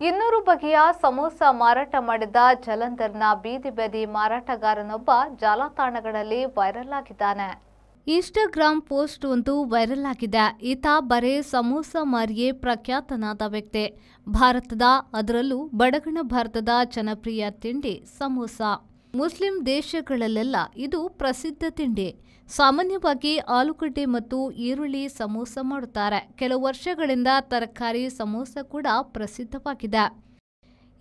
200 ಬಗೆಯ ಸಮೋಸ ಮಾರಾಟ ಮಾಡಿದ ಜಲಂಧರ್ನ ಬೀದಿ ಬದಿ ಮಾರಾಟಗಾರನೊಬ್ಬ ಜಾಲತಾಣಗಳಲ್ಲಿ ವೈರಲ್ ಆಗಿದ್ದಾನೆ. ಇನ್ಸ್ಟಾಗ್ರಾಮ್ ಪೋಸ್ಟ್ ಒಂದು ವೈರಲ್ ಆಗಿದೆ. ಈತ ಬರೇ ಸಮೋಸ ಮಾರಿಯೇ ಪ್ರಖ್ಯಾತನಾದ ವ್ಯಕ್ತಿ. ಭಾರತದ, ಅದರಲ್ಲೂ ಬಡಗಣ ಭಾರತದ ಜನಪ್ರಿಯ ತಿಂಡಿ ಸಮೋಸ. ಮುಸ್ಲಿಂ ದೇಶಗಳಲ್ಲೆಲ್ಲ ಇದು ಪ್ರಸಿದ್ಧ ತಿಂಡಿ. ಸಾಮಾನ್ಯವಾಗಿ ಆಲೂಗಡ್ಡೆ ಮತ್ತು ಈರುಳ್ಳಿ ಸಮೋಸ ಮಾಡುತ್ತಾರೆ. ಕೆಲವು ವರ್ಷಗಳಿಂದ ತರಕಾರಿ ಸಮೋಸ ಕೂಡ ಪ್ರಸಿದ್ಧವಾಗಿದೆ.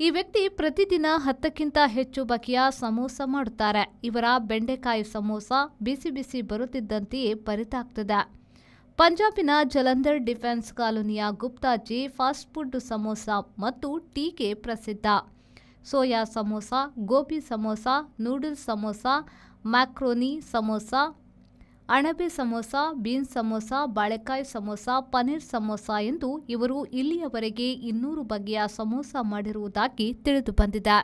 ಈ ವ್ಯಕ್ತಿ ಪ್ರತಿದಿನ 10ಕ್ಕಿಂತ ಹೆಚ್ಚು ಬಗೆಯ ಸಮೋಸ ಮಾಡುತ್ತಾರೆ. ಇವರ ಬೆಂಡೆಕಾಯಿ ಸಮೋಸ ಬಿಸಿ ಬಿಸಿ ಬರುತ್ತಿದ್ದಂತೆಯೇ ಬರಿದಾಗ್ತದೆ. ಪಂಜಾಬಿನ ಜಲಂಧರ್ ಡಿಫೆನ್ಸ್ ಕಾಲೋನಿಯ ಗುಪ್ತಾಜಿ ಫಾಸ್ಟ್ ಫುಡ್ ಸಮೋಸ ಮತ್ತು ಟೀಗೆ ಪ್ರಸಿದ್ಧ. Soya samosa, gobi samosa, noodles samosa, macaroni samosa, ಅಣಬೆ ಸಮೋಸ, ಬೀನ್ಸ್ ಸಮೋಸ, ಬಾಳೆಕಾಯಿ ಸಮೋಸ, ಪನ್ನೀರ್ ಸಮೋಸ ಎಂದು ಇವರು ಇಲ್ಲಿಯವರೆಗೆ 200 ಬಗೆಯ ಸಮೋಸ ಮಾಡಿರುವುದಾಗಿ ತಿಳಿದು ಬಂದಿದೆ.